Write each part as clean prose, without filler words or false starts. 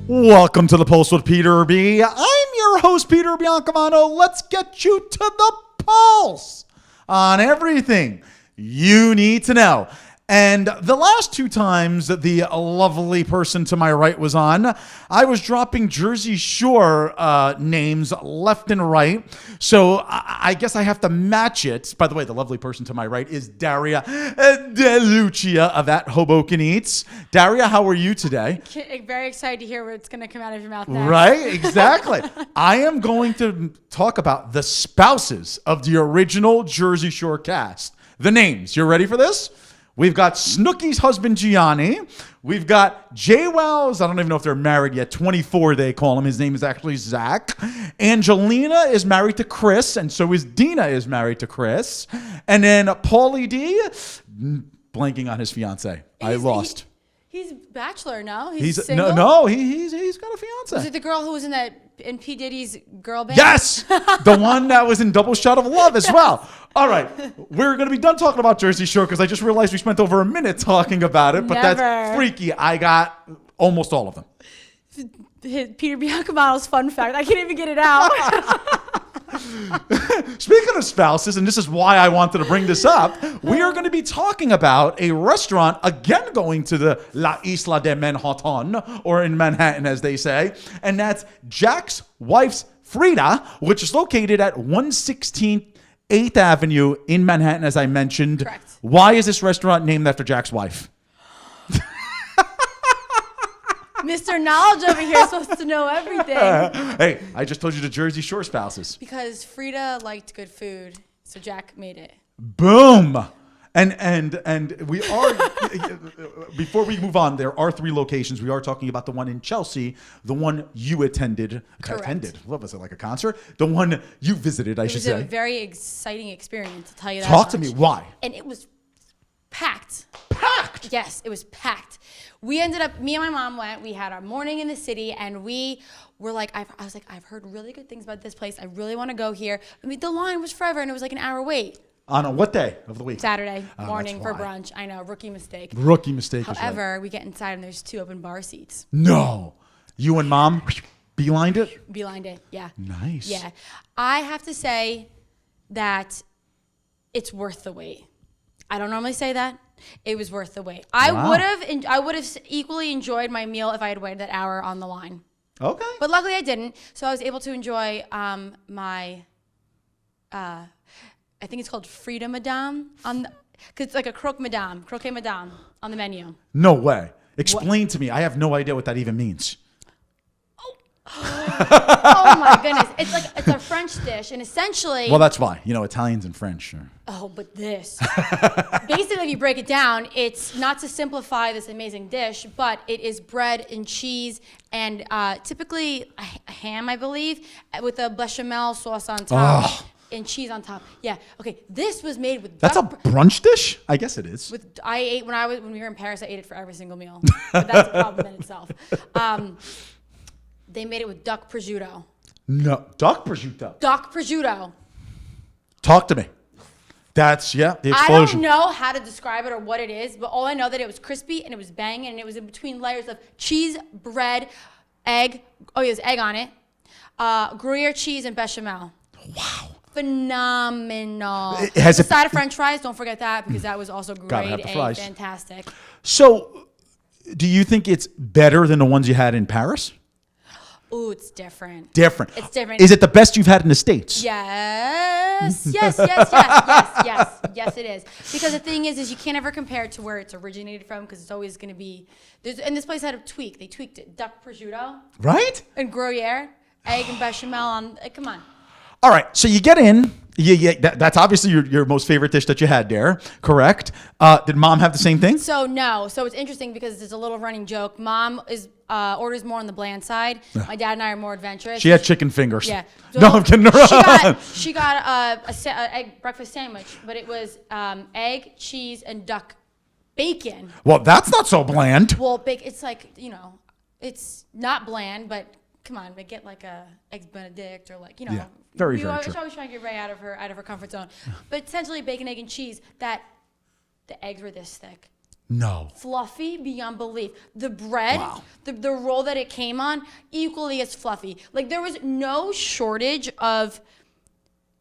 Welcome to the Pulse with Peter B. I'm your host, Peter Biancamano. Let's get you to the pulse on everything you need to know. And the last two times that the lovely person to my right was on, I was dropping Jersey Shore names left and right. So I guess I have to match it. By the way, the lovely person to my right is Daria DeLucia of At Hoboken Eats. Daria, how are you today? Very excited to hear what's going to come out of your mouth next. Right? Exactly. I am going to talk about the spouses of the original Jersey Shore cast. The names. You ready for this? We've got Snooki's husband, Gianni. We've got JWoww's, I don't even know if they're married yet, 24 they call him. His name is actually Zach. Angelina is married to Chris, and so is Dina is married to Chris. And then Paulie D, blanking on his fiance. I lost. He's bachelor, no? He's single? No, he's got a fiance. Was it the girl who was in P. Diddy's girl band? Yes! The one that was in Double Shot of Love as well. All right. We're going to be done talking about Jersey Shore because I just realized we spent over a minute talking about it, but that's freaky. I got almost all of them. Peter Biancamano's fun fact. I can't even get it out. Speaking of spouses, and this is why I wanted to bring this up, we are going to be talking about a restaurant, again going to the La Isla de Manhattan, or in Manhattan as they say, and that's Jack's wife's Frida, which is located at 116 8th Avenue in Manhattan, as I mentioned. Correct. Why is this restaurant named after Jack's wife? Mr. Knowledge over here is supposed to know everything. Hey, I just told you the Jersey Shore spouses. Because Frida liked good food, so Jack made it. Boom. And we are, before we move on, there are 3 locations. We are talking about the one in Chelsea, the one you attended. Correct. What was it, like a concert? The one you visited, I should say. It was a very exciting experience, to tell you that Talk much. to me, why? And it was packed. Packed? Yes, it was packed. We ended up, me and my mom went, we had our morning in the city, and we were like, I was like, I've heard really good things about this place. I really want to go here. I mean, the line was forever, and it was like an hour wait. On what day of the week? Saturday morning for brunch. I know, rookie mistake. Rookie mistake. However, we get inside, and there's 2 open bar seats. No. You and mom beelined it? Beelined it, yeah. Nice. Yeah. I have to say that it's worth the wait. I don't normally say that. It was worth the wait. Wow. I would have equally enjoyed my meal if I had waited that hour on the line. Okay. But luckily I didn't. So I was able to enjoy my, I think it's called Frida Madame, because it's like a croquet madame on the menu. No way. Explain to me. I have no idea what that even means. Oh my goodness. It's a French dish, and essentially... Well, that's why. You know, Italians and French. Sure. Oh, but this. Basically, if you break it down, it's not to simplify this amazing dish, but it is bread and cheese and typically a ham, I believe, with a bechamel sauce on top. Oh. And cheese on top. Yeah. Okay. This was made with. That's a brunch dish? I guess it is. I ate when we were in Paris. I ate it for every single meal. But that's a problem in itself. They made it with duck prosciutto. No, duck prosciutto. Duck prosciutto. Talk to me. That's the explosion. I don't know how to describe it or what it is, but all I know that it was crispy and it was banging and it was in between layers of cheese, bread, egg. Oh, there's egg on it. Gruyere cheese and bechamel. Wow. Phenomenal. Has a side of French fries. Don't forget that because that was also Gotta have grade the A. fries. Fantastic. So, do you think it's better than the ones you had in Paris? Ooh, it's different. Different. It's different. Is it the best you've had in the States? Yes, yes, it is. Because the thing is you can't ever compare it to where it's originated from because it's always going to be, and this place had a tweak. They tweaked it. Duck prosciutto. Right? And Gruyere, egg and bechamel on, come on. All right, so you get in. That's obviously your most favorite dish that you had there, correct? Did mom have the same thing? So no. So it's interesting because there's a little running joke. Mom orders more on the bland side. My dad and I are more adventurous. She had chicken fingers. Yeah. So no, I'm kidding around. She got a egg breakfast sandwich, but it was egg, cheese, and duck bacon. Well, that's not so bland. Well, it's like, it's not bland, but come on, get like a eggs Benedict or like, Yeah, very She's true. always trying to get Ray out of her comfort zone. But essentially bacon, egg, and cheese, that the eggs were this thick. No. Fluffy beyond belief. The bread, Wow. the roll that it came on, equally as fluffy. Like there was no shortage of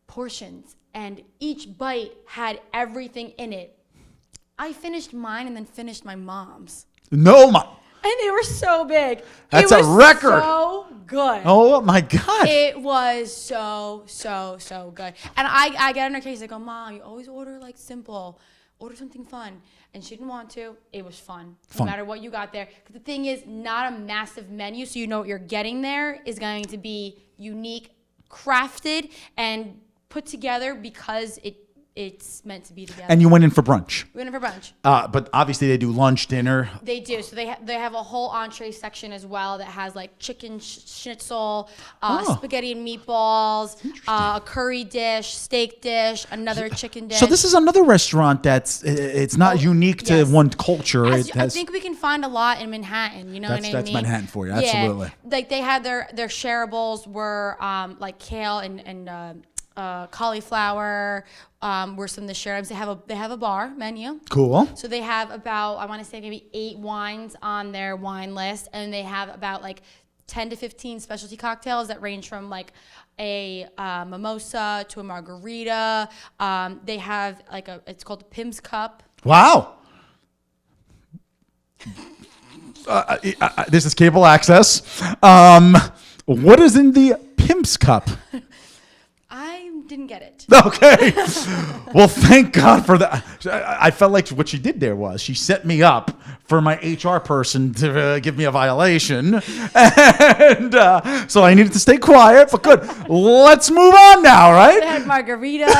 portions, and each bite had everything in it. I finished mine and then finished my mom's. No, my. And they were so big. That's it was a record. So good. Oh my God. It was so good. And I get in her case. I go, Mom, you always order like simple. Order something fun. And she didn't want to. It was fun. No matter what you got there. 'Cause the thing is, not a massive menu, so you know what you're getting there is going to be unique, crafted, and put together because it's meant to be together. And you went in for brunch. We went in for brunch. But obviously they do lunch, dinner. They do. So they have a whole entree section as well that has like chicken schnitzel, spaghetti and meatballs, a curry dish, steak dish, another chicken dish. So this is another restaurant it's not unique to yes. one culture. I think we can find a lot in Manhattan. You know what I mean? That's Manhattan for you. Absolutely. Yeah. Like they had their shareables were like kale and cauliflower were some of the share items. They have a bar menu. Cool. So they have about, I want to say maybe 8 wines on their wine list, and they have about like 10 to 15 specialty cocktails that range from like a mimosa to a margarita. They have like it's called the Pim's Cup. Wow. This is cable access. What is in the Pimp's Cup? I didn't get it. Okay. Well, thank God for that. I felt like what she did there was she set me up for my HR person to give me a violation. And so I needed to stay quiet, but good. Let's move on now, They right? had margaritas.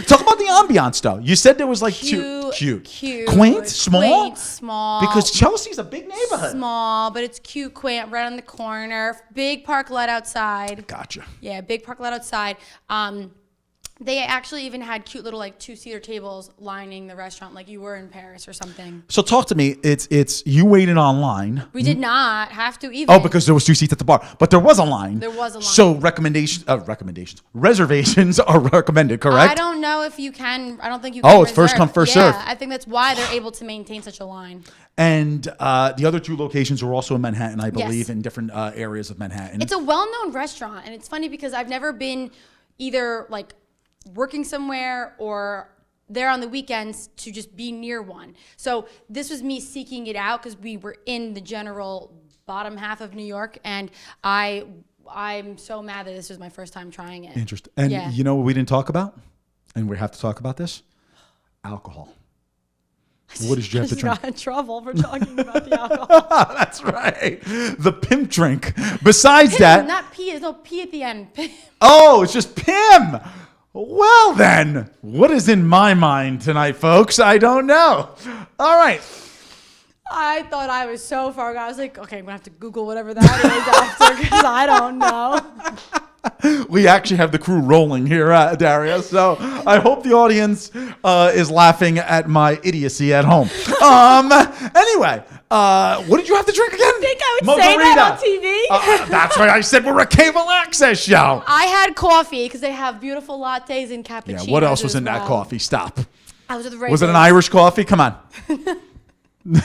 Talk about the ambiance, though. You said there was like cute. Quaint, small? Because Chelsea's a big neighborhood. Small, but it's cute, quaint, right on the corner. Big park lot outside. Gotcha. Yeah, big park lot outside. They actually even had cute little like 2-seater tables lining the restaurant, like you were in Paris or something. So talk to me. It's you waited online. We did not have to even. Oh, because there was 2 seats at the bar, but there was a line. There was a line. So reservations are recommended, correct? I don't know if you can. I don't think you can. Oh, it's first come, first serve. I think that's why they're able to maintain such a line. And the other 2 locations are also in Manhattan, I believe, Yes. in different areas of Manhattan. It's a well-known restaurant, and it's funny because I've never been either like working somewhere or there on the weekends to just be near one. So this was me seeking it out because we were in the general bottom half of New York, and I'm so mad that this was my first time trying it. Interesting. And Yeah. you know what we didn't talk about? And we have to talk about this? Alcohol. What did you have to drink? Got in trouble for talking about the alcohol. That's right. The pimp drink. Besides that. Not P. There's no P at the end. Oh, it's just Pim. Well, then, what is in my mind tonight, folks? I don't know. All right. I thought I was so far gone. I was like, okay, I'm going to have to Google whatever that is after because I don't know. We actually have the crew rolling here, Daria. So I hope the audience is laughing at my idiocy at home. Anyway, what did you have to drink again? I think I would say that on TV. That's why I said we're a cable access show. I had coffee because they have beautiful lattes and cappuccinos. Yeah, what else was as in that well. coffee? Stop. I was with Was it an Irish coffee? Come on.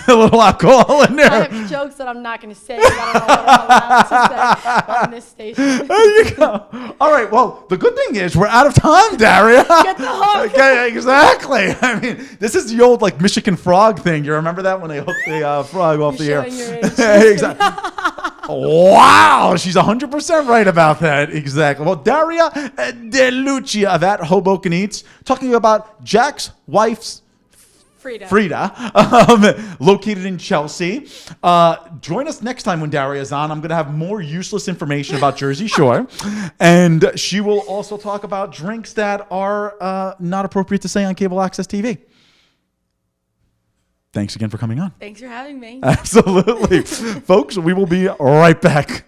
A little alcohol in there. I have jokes that I'm not going to say. I don't know what I'm allowed to say on this station. There you go. All right. Well, the good thing is we're out of time, Daria. Get the hook. Okay, exactly. I mean, this is the old like Michigan frog thing. You remember that when they hooked the frog off the air? Showing your age. Exactly. Wow, she's 100% right about that. Exactly. Well, Daria De Lucia of At Hoboken Eats talking about Jack's wife's Frida, located in Chelsea. Join us next time when Daria is on. I'm going to have more useless information about Jersey Shore. And she will also talk about drinks that are not appropriate to say on cable access TV. Thanks again for coming on. Thanks for having me. Absolutely. Folks, we will be right back.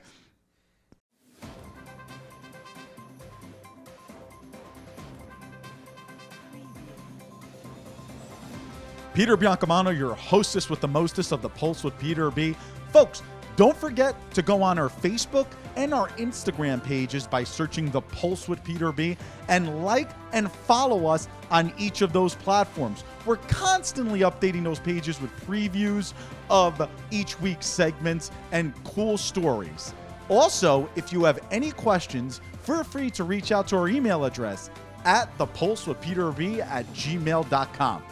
Peter Biancamano, your hostess with the mostest of the Pulse with Peter B. Folks, Don't forget to go on our Facebook and our Instagram pages by searching The Pulse with Peter B, and like and follow us on each of those platforms. We're constantly updating those pages with previews of each week's segments and cool stories. Also, if you have any questions, feel free to reach out to our email address at thepulsewithpeterb@gmail.com.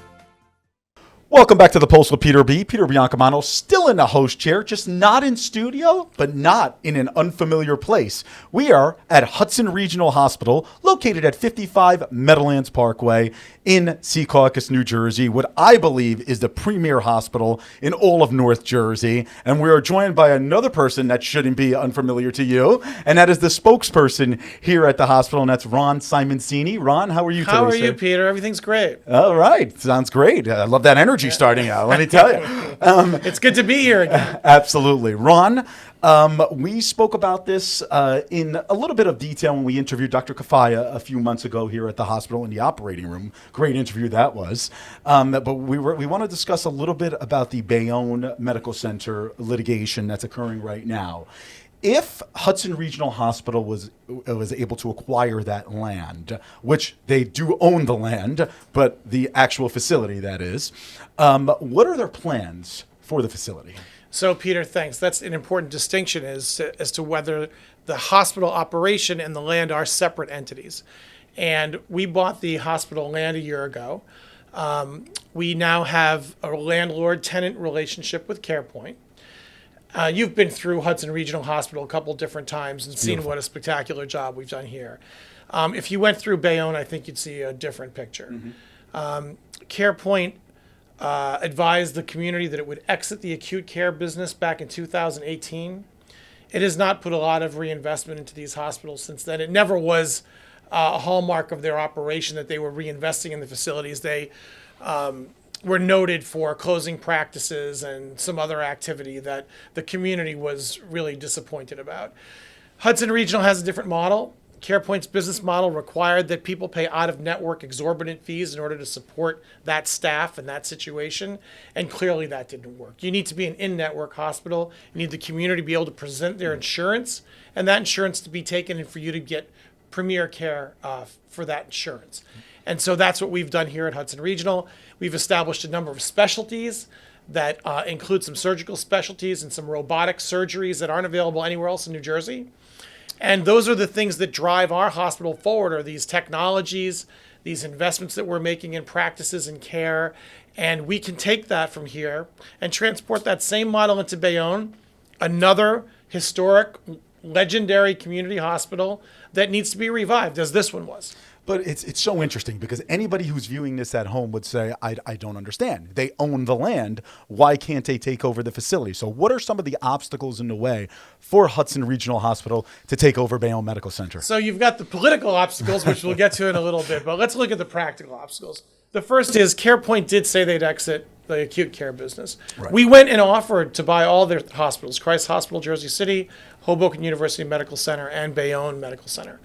Welcome back to The Pulse with Peter B. Peter Biancamano, still in the host chair, just not in studio, but not in an unfamiliar place. We are at Hudson Regional Hospital, located at 55 Meadowlands Parkway in Secaucus, New Jersey, what I believe is the premier hospital in all of North Jersey. And we are joined by another person that shouldn't be unfamiliar to you, and that is the spokesperson here at the hospital, and that's Ron Simoncini. Ron, how are you today, How are sir? you, Peter? Everything's great. All right. Sounds great. I love that energy starting out, let me tell you. It's good to be here again. Absolutely. Ron, we spoke about this in a little bit of detail when we interviewed Dr. Kafaya a few months ago here at the hospital in the operating room. Great interview that was. But we want to discuss a little bit about the Bayonne Medical Center litigation that's occurring right now. If Hudson Regional Hospital was able to acquire that land, which they do own the land, but the actual facility, that is, what are their plans for the facility? So, Peter, thanks. That's an important distinction as to whether the hospital operation and the land are separate entities. And we bought the hospital land a year ago. We now have a landlord-tenant relationship with CarePoint. You've been through Hudson Regional Hospital a couple different times and seen what a spectacular job we've done here. If you went through Bayonne, I think you'd see a different picture. CarePoint advised the community that it would exit the acute care business back in 2018. It has not put a lot of reinvestment into these hospitals since then. It never was a hallmark of their operation that they were reinvesting in the facilities. They were noted for closing practices and some other activity that the community was really disappointed about. Hudson Regional has a different model. CarePoint's business model required that people pay out-of-network exorbitant fees in order to support that staff and that situation, and clearly that didn't work. You need to be an in-network hospital. You need the community to be able to present their insurance, and that insurance to be taken and for you to get premier care for that insurance. And so that's what we've done here at Hudson Regional. We've established a number of specialties that include some surgical specialties and some robotic surgeries that aren't available anywhere else in New Jersey. And those are the things that drive our hospital forward, are these technologies, these investments that we're making in practices and care. And we can take that from here and transport that same model into Bayonne, another historic, legendary community hospital that needs to be revived, as this one was. But it's so interesting because anybody who's viewing this at home would say, I don't understand. They own the land. Why can't they take over the facility? So what are some of the obstacles in the way for Hudson Regional Hospital to take over Bayonne Medical Center? So you've got the political obstacles, which we'll get to in a little bit, but let's look at the practical obstacles. The first is CarePoint did say they'd exit the acute care business. Right. We went and offered to buy all their hospitals, Christ Hospital, Jersey City, Hoboken University Medical Center, and Bayonne Medical Center.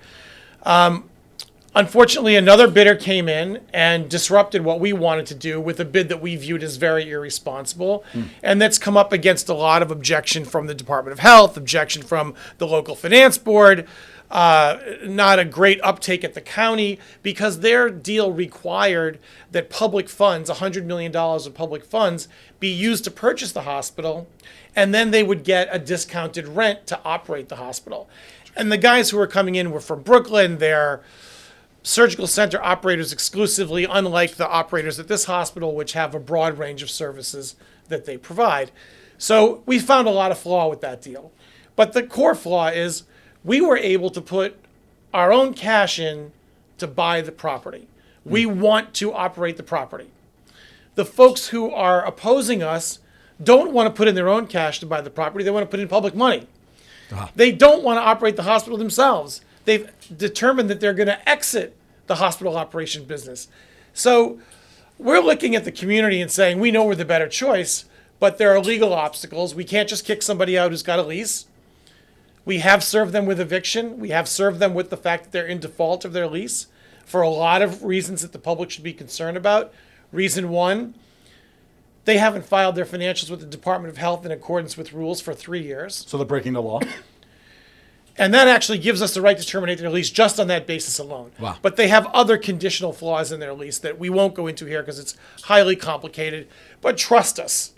Unfortunately, another bidder came in and disrupted what we wanted to do with a bid that we viewed as very irresponsible. And that's come up against a lot of objection from the Department of Health, objection from the local finance board, not a great uptake at the county, because their deal required that public funds, $100 million of public funds, be used to purchase the hospital, and then they would get a discounted rent to operate the hospital. And the guys who were coming in were from Brooklyn. They're surgical center operators exclusively, unlike the operators at this hospital, which have a broad range of services that they provide. So we found a lot of flaw with that deal. But the core flaw is we were able to put our own cash in to buy the property. We want to operate the property. The folks who are opposing us don't want to put in their own cash to buy the property. They want to put in public money. They don't want to operate the hospital themselves. They've determined that they're going to exit the hospital operation business. So we're looking at the community and saying, we know we're the better choice, but there are legal obstacles. We can't just kick somebody out who's got a lease. We have served them with eviction. We have served them with the fact that they're in default of their lease for a lot of reasons that the public should be concerned about. Reason one, They haven't filed their financials with the Department of Health in accordance with rules for 3 years. So they're breaking the law. And that actually gives us the right to terminate their lease just on that basis alone. Wow. But they have other conditional flaws in their lease that we won't go into here because it's highly complicated. But trust us,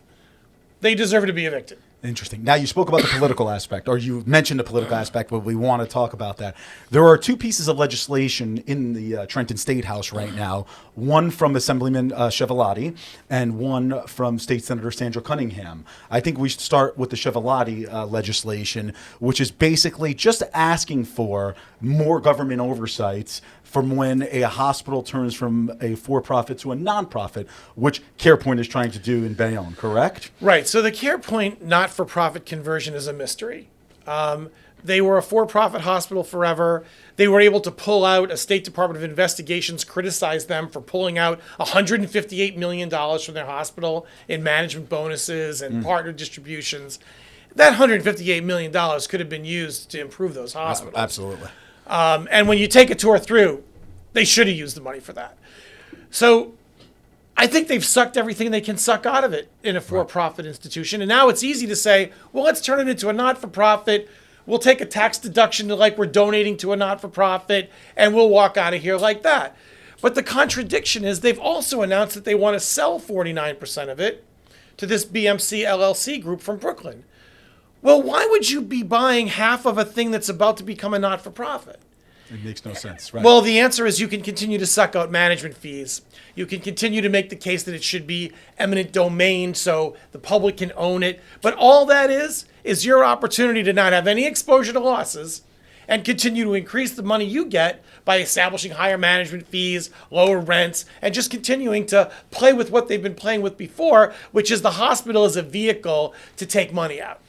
they deserve to be evicted. Interesting. Now, you spoke about the political aspect, or you mentioned the political aspect, but we want to talk about that. There are two pieces of legislation in the Trenton State House right now, one from Assemblyman Chevalotti and one from State Senator Sandra Cunningham. I think we should start with the Chevalotti legislation, which is basically just asking for more government oversights from when a hospital turns from a for-profit to a non-profit, which CarePoint is trying to do in Bayonne, correct? Right. So the CarePoint not-for-profit conversion is a mystery. They were a for-profit hospital forever. They were able to pull out, a State Department of Investigations criticized them for pulling out $158 million from their hospital in management bonuses and partner distributions. That $158 million could have been used to improve those hospitals. Absolutely. And when you take a tour through, they should have used the money for that. So I think they've sucked everything they can suck out of it in a for-profit institution. And now it's easy to say, well, let's turn it into a not-for-profit. We'll take a tax deduction to like we're donating to a not-for-profit, and we'll walk out of here like that. But the contradiction is they've also announced that they want to sell 49% of it to this BMC LLC group from Brooklyn. Well, why would you be buying half of a thing that's about to become a not-for-profit? It makes no sense, right? Well, the answer is you can continue to suck out management fees. You can continue to make the case that it should be eminent domain so the public can own it. But all that is your opportunity to not have any exposure to losses and continue to increase the money you get by establishing higher management fees, lower rents, and just continuing to play with what they've been playing with before, which is the hospital as a vehicle to take money out.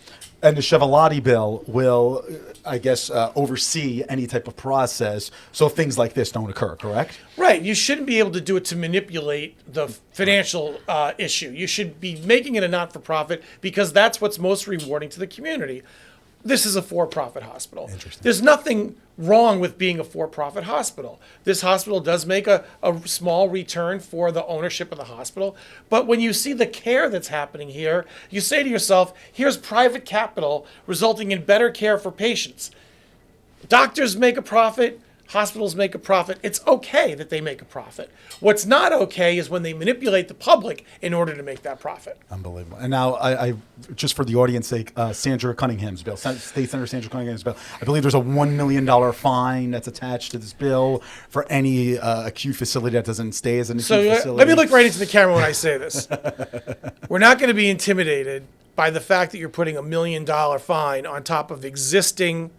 And the Chevalotti bill will, I guess, oversee any type of process so things like this don't occur, correct? Right. You shouldn't be able to do it to manipulate the financial issue. You should be making it a not-for-profit because that's what's most rewarding to the community. This is a for-profit hospital. Interesting. There's nothing wrong with being a for-profit hospital. This hospital does make a small return for the ownership of the hospital. But when you see the care that's happening here, you say to yourself, here's private capital resulting in better care for patients. Doctors make a profit. Hospitals make a profit. It's okay that they make a profit. What's not okay is when they manipulate the public in order to make that profit. Unbelievable. And now, I just for the audience's sake, Sandra Cunningham's bill, State Senator Sandra Cunningham's bill, I believe there's a $1 million fine that's attached to this bill for any acute facility that doesn't stay as an acute facility. Let me look right into the camera when I say this. We're not going to be intimidated by the fact that you're putting $1 million fine on top of existing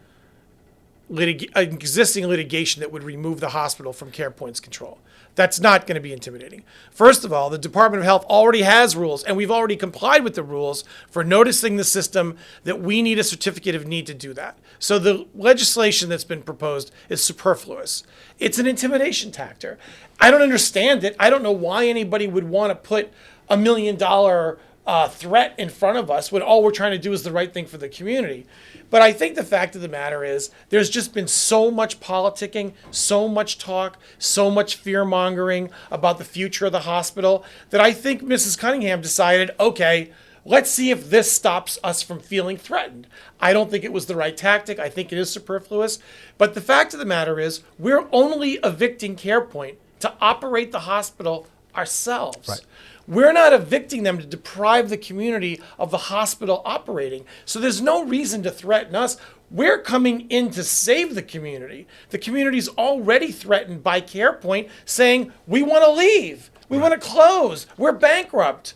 litigation that would remove the hospital from CarePoint's control. That's not going to be intimidating. First of all, the Department of Health already has rules, and we've already complied with the rules for noticing the system that we need a certificate of need to do that. So the legislation that's been proposed is superfluous. It's an intimidation tactic. I don't understand it. I don't know why anybody would want to put $1 million threat in front of us when all we're trying to do is the right thing for the community. But I think the fact of the matter is there's just been so much politicking, so much talk, so much fear-mongering about the future of the hospital that I think Mrs. Cunningham decided, okay, let's see if this stops us from feeling threatened. I don't think it was the right tactic. I think it is superfluous. But the fact of the matter is we're only evicting CarePoint to operate the hospital ourselves. Right. We're not evicting them to deprive the community of the hospital operating. So there's no reason to threaten us. We're coming in to save the community. The community's already threatened by CarePoint saying, we want to leave. We want to close. We're bankrupt.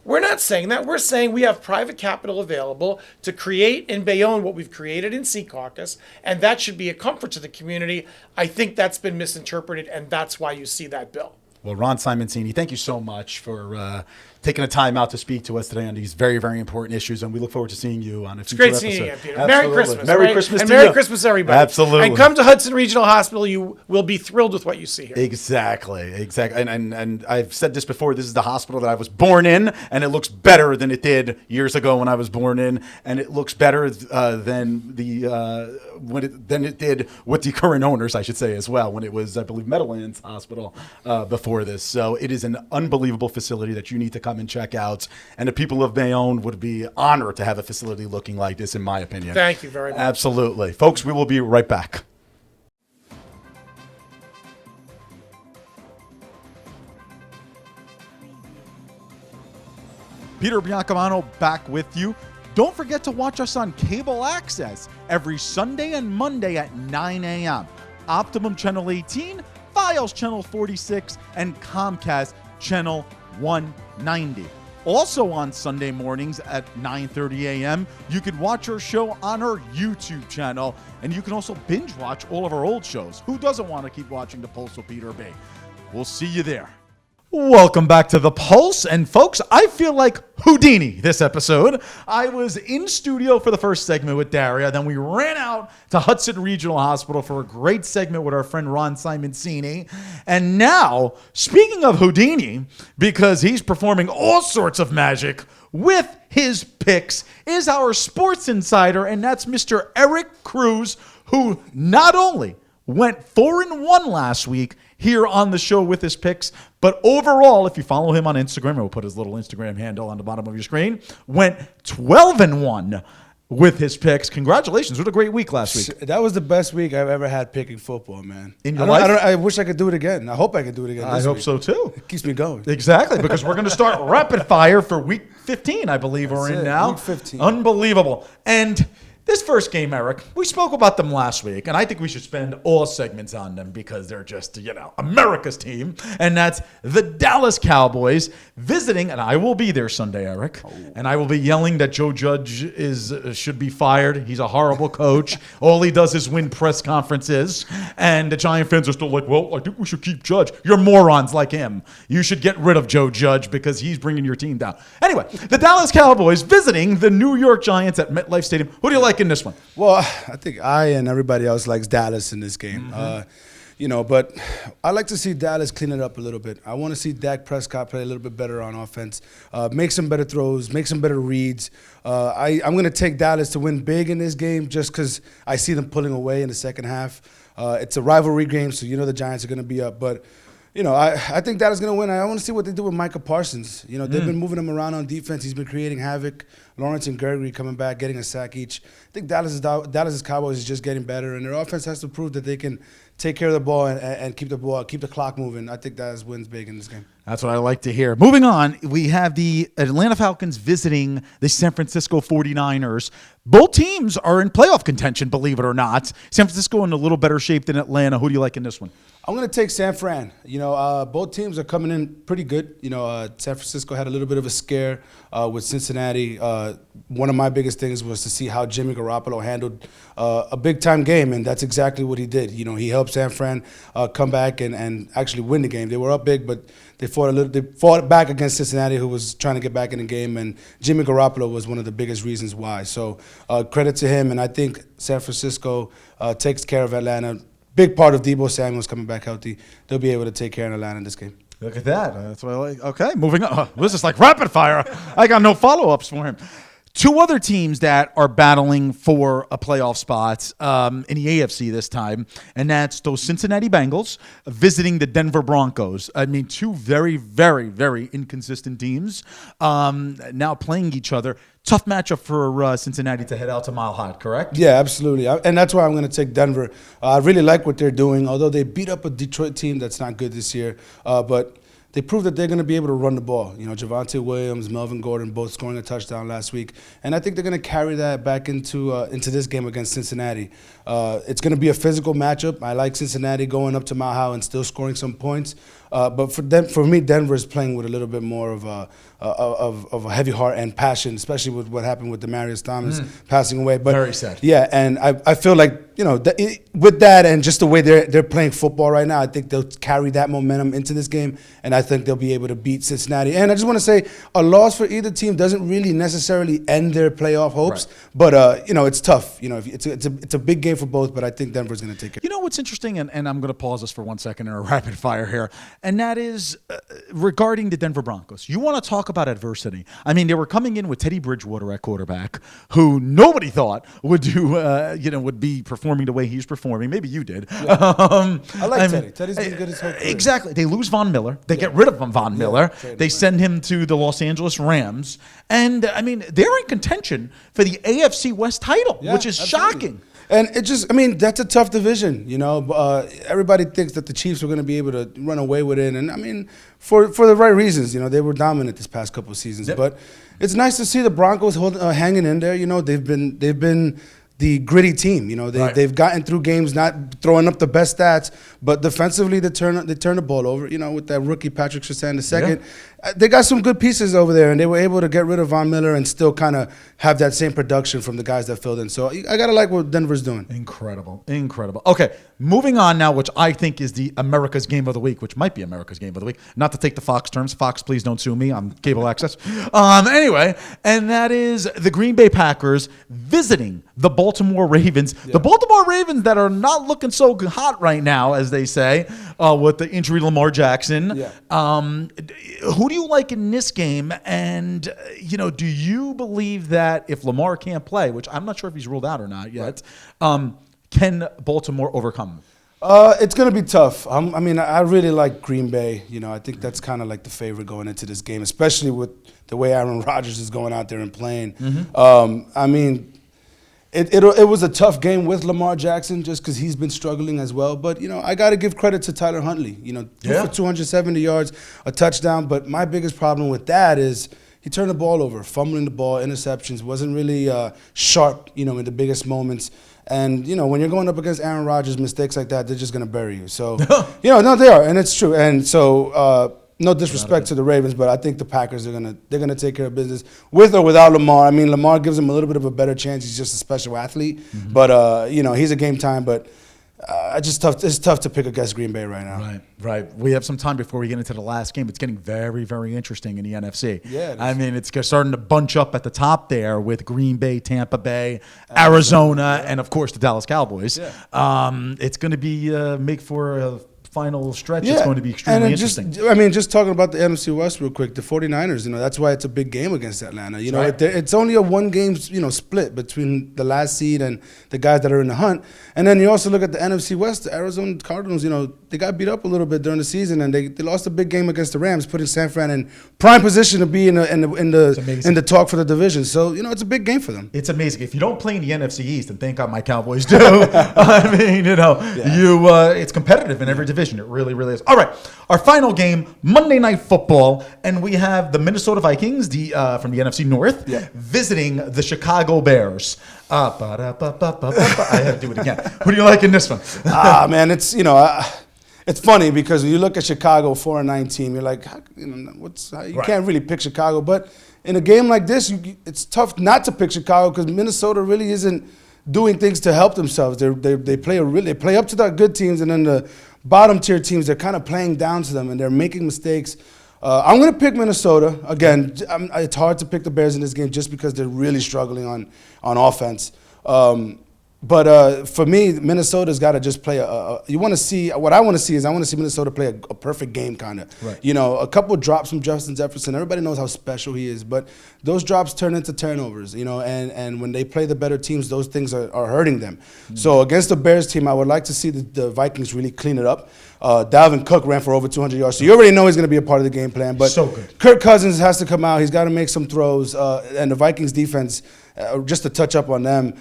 We're not saying that. We're saying we have private capital available to create in Bayonne what we've created in Secaucus, and that should be a comfort to the community. I think that's been misinterpreted, and that's why you see that bill. Well, Ron Simoncini, thank you so much for taking the time out to speak to us today on these very, very important issues, and we look forward to seeing you on a future episode. It's great seeing you again, Peter. Absolutely. Merry Christmas. Merry right? Christmas and to Merry you. Christmas, everybody. Absolutely. And come to Hudson Regional Hospital. You will be thrilled with what you see here. Exactly. And I've said this before, this is the hospital that I was born in, and it looks better than it did years ago when I was born in, and it looks better than it did with the current owners, I should say, as well, when it was, I believe, Meadowlands Hospital before this. So it is an unbelievable facility that you need to come come and check out. And the people of Bayonne would be honored to have a facility looking like this, in my opinion. Thank you very much. Absolutely. Folks, we will be right back. Peter Biancamano back with you. Don't forget to watch us on cable access every Sunday and Monday at 9 a.m. Optimum Channel 18, Files Channel 46, and Comcast Channel 190. Also on Sunday mornings at 9:30 a.m., you can watch our show on our YouTube channel, and you can also binge watch all of our old shows. Who doesn't want to keep watching The Pulse with Peter B? We'll see you there. Welcome back to The Pulse. And folks, I feel like Houdini this episode. I was in studio for the first segment with Daria. Then we ran out to Hudson Regional Hospital for a great segment with our friend Ron Simoncini. And now, speaking of Houdini, because he's performing all sorts of magic with his picks, is our sports insider, and that's Mr. Eric Cruz, who not only went 4-1 last week here on the show with his picks, but overall, if you follow him on Instagram, and we'll put his little Instagram handle on the bottom of your screen, went 12-1 with his picks. Congratulations. What a great week last week. That was the best week I've ever had picking football, man. In your life? I wish I could do it again. I hope I can do it again I this hope week. so too. It keeps me going. Exactly, because we're going to start rapid fire for week 15, I believe we're in now. Week 15. Unbelievable. And this first game, Eric, we spoke about them last week, and I think we should spend all segments on them because they're just, America's team. And that's the Dallas Cowboys visiting, and I will be there Sunday, Eric. And I will be yelling that Joe Judge should be fired. He's a horrible coach. All he does is win press conferences. And the Giant fans are still like, well, I think we should keep Judge. You're morons like him. You should get rid of Joe Judge because he's bringing your team down. Anyway, the Dallas Cowboys visiting the New York Giants at MetLife Stadium. Who do you like in this one? Well, I think I and everybody else likes Dallas in this game. But I like to see Dallas clean it up a little bit. I want to see Dak Prescott play a little bit better on offense, make some better throws, make some better reads. I'm going to take Dallas to win big in this game just because I see them pulling away in the second half. It's a rivalry game, so the Giants are going to be up. But I think Dallas is going to win. I want to see what they do with Micah Parsons. They've been moving him around on defense. He's been creating havoc. Lawrence and Gregory coming back, getting a sack each. I think Dallas's Cowboys is just getting better, and their offense has to prove that they can take care of the ball and keep the clock moving. I think Dallas wins big in this game. That's what I like to hear. Moving on, we have the Atlanta Falcons visiting the San Francisco 49ers. Both teams are in playoff contention, believe it or not. San Francisco in a little better shape than Atlanta. Who do you like in this one? I'm going to take San Fran. Both teams are coming in pretty good. San Francisco had a little bit of a scare with Cincinnati. One of my biggest things was to see how Jimmy Garoppolo handled a big-time game, and that's exactly what he did. He helped San Fran come back and actually win the game. They were up big, but they fought back against Cincinnati, who was trying to get back in the game, and Jimmy Garoppolo was one of the biggest reasons why. So credit to him, and I think San Francisco takes care of Atlanta. Big part of Deebo Samuel's coming back healthy. They'll be able to take care of Atlanta in this game. Look at that. That's what I like. Okay, moving on. This is like rapid fire. I got no follow-ups for him. Two other teams that are battling for a playoff spot in the AFC this time, and that's those Cincinnati Bengals visiting the Denver Broncos. I mean, two very, very, very inconsistent teams now playing each other. Tough matchup for Cincinnati to head out to Mile High, correct? Yeah, absolutely. And that's why I'm going to take Denver. I really like what they're doing, although they beat up a Detroit team that's not good this year. But they proved that they're going to be able to run the ball. Javonte Williams, Melvin Gordon, both scoring a touchdown last week. And I think they're going to carry that back into this game against Cincinnati. It's going to be a physical matchup. I like Cincinnati going up to Mile High and still scoring some points. But for me, Denver is playing with a little bit more of a heavy heart and passion, especially with what happened with Demaryius Thomas passing away. But very sad. Yeah, and I feel like with that and just the way they're playing football right now, I think they'll carry that momentum into this game, and I think they'll be able to beat Cincinnati. And I just want to say, a loss for either team doesn't really necessarily end their playoff hopes, right. But it's tough. It's a big game for both, but I think Denver's going to take it. What's interesting, and I'm going to pause this for 1 second in a rapid fire here. and that is regarding the Denver Broncos. You want to talk about adversity. I mean, they were coming in with Teddy Bridgewater at quarterback, who nobody thought would do, would be performing the way he's performing. Maybe you did. Yeah. I like Teddy. Teddy's been good his whole career. Exactly. They lose Von Miller. They get rid of Von Miller. They send him to the Los Angeles Rams. And, I mean, they're in contention for the AFC West title, which is shocking. And it just, that's a tough division, Everybody thinks that the Chiefs are going to be able to run away with it. And, for the right reasons, they were dominant this past couple of seasons. Yep. But it's nice to see the Broncos hanging in there. They've been the gritty team. They've gotten through games not throwing up the best stats, but defensively they turn the ball over. With that rookie Patrick Surtain II. Yeah. They got some good pieces over there, and they were able to get rid of Von Miller and still kind of have that same production from the guys that filled in. So I gotta like what Denver's doing. Incredible. Okay, moving on now, which I think is the America's Game of the Week, which might be America's Game of the Week. Not to take the Fox terms. Fox, please don't sue me. I'm cable access. Anyway, and that is the Green Bay Packers visiting the Baltimore Ravens. Yeah. The Baltimore Ravens that are not looking so hot right now, as they say, with the injury to Lamar Jackson. Yeah. Who do you like in this game? And, do you believe that if Lamar can't play, which I'm not sure if he's ruled out or not yet, can Baltimore overcome? It's going to be tough. I really like Green Bay. I think that's kind of like the favorite going into this game, especially with the way Aaron Rodgers is going out there and playing. Mm-hmm. It was a tough game with Lamar Jackson just because he's been struggling as well. But, I got to give credit to Tyler Huntley. For 270 yards, a touchdown. But my biggest problem with that is he turned the ball over, fumbling the ball, interceptions, wasn't really sharp, in the biggest moments. And, when you're going up against Aaron Rodgers, mistakes like that, they're just going to bury you. So, no, they are. And it's true. And so no disrespect to the Ravens, but I think the Packers are gonna take care of business with or without Lamar. Lamar gives them a little bit of a better chance. He's just a special athlete, but he's a game time. But it's tough to pick against Green Bay right now. Right. We have some time before we get into the last game. It's getting very, very interesting in the NFC. Yeah, it's starting to bunch up at the top there with Green Bay, Tampa Bay, Arizona, and of course the Dallas Cowboys. Yeah. It's going to be make for a final stretch. It's going to be extremely interesting. Just talking about the NFC West real quick, the 49ers, that's why it's a big game against Atlanta. It's only a one-game, split between the last seed and the guys that are in the hunt. And then you also look at the NFC West, the Arizona Cardinals, they got beat up a little bit during the season, and they lost a big game against the Rams, putting San Fran in prime position to be in the talk for the division. So, it's a big game for them. It's amazing. If you don't play in the NFC East, and thank God my Cowboys do, it's competitive in every division. It really, really is. All right, our final game, Monday Night Football, and we have the Minnesota Vikings from the NFC North visiting the Chicago Bears. I have to do it again. Who do you like in this one? Man, it's funny because when you look at Chicago 4-19, you're like, you can't really pick Chicago. But in a game like this, it's tough not to pick Chicago because Minnesota really isn't doing things to help themselves. They play up to the good teams, and then the bottom tier teams, they're kind of playing down to them, and they're making mistakes. I'm going to pick Minnesota. Again, it's hard to pick the Bears in this game just because they're really struggling on offense. But for me, Minnesota's got to just play what I want to see is Minnesota play a perfect game, kind of. Right. A couple of drops from Justin Jefferson. Everybody knows how special he is, but those drops turn into turnovers, and when they play the better teams, those things are hurting them. Mm-hmm. So against the Bears team, I would like to see the Vikings really clean it up. Dalvin Cook ran for over 200 yards, so you already know he's going to be a part of the game plan. But so good. Kirk Cousins has to come out. He's got to make some throws, and the Vikings defense, just to touch up on them,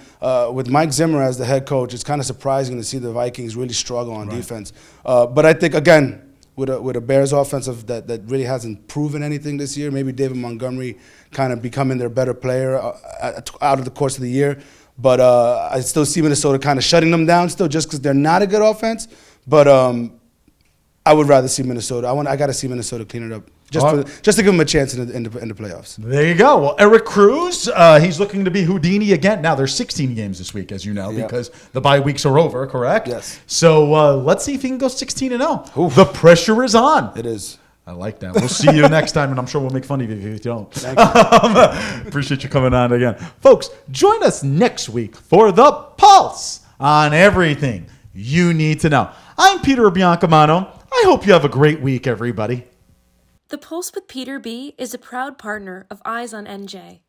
with Mike Zimmer as the head coach, it's kind of surprising to see the Vikings really struggle on defense. But I think, again, with a Bears offensive that really hasn't proven anything this year, maybe David Montgomery kind of becoming their better player out of the course of the year. But I still see Minnesota kind of shutting them down still just because they're not a good offense. But I would rather see Minnesota. I got to see Minnesota clean it up. Just to give him a chance in the playoffs. There you go. Well, Eric Cruz, he's looking to be Houdini again. Now, there's 16 games this week, as you know, because the bye weeks are over, correct? Yes. So let's see if he can go 16-0. The pressure is on. It is. I like that. We'll see you next time, and I'm sure we'll make fun of you if you don't. Thank you. Appreciate you coming on again. Folks, join us next week for The Pulse on everything you need to know. I'm Peter Biancamano. I hope you have a great week, everybody. The Pulse with Peter B. is a proud partner of Eyes on NJ.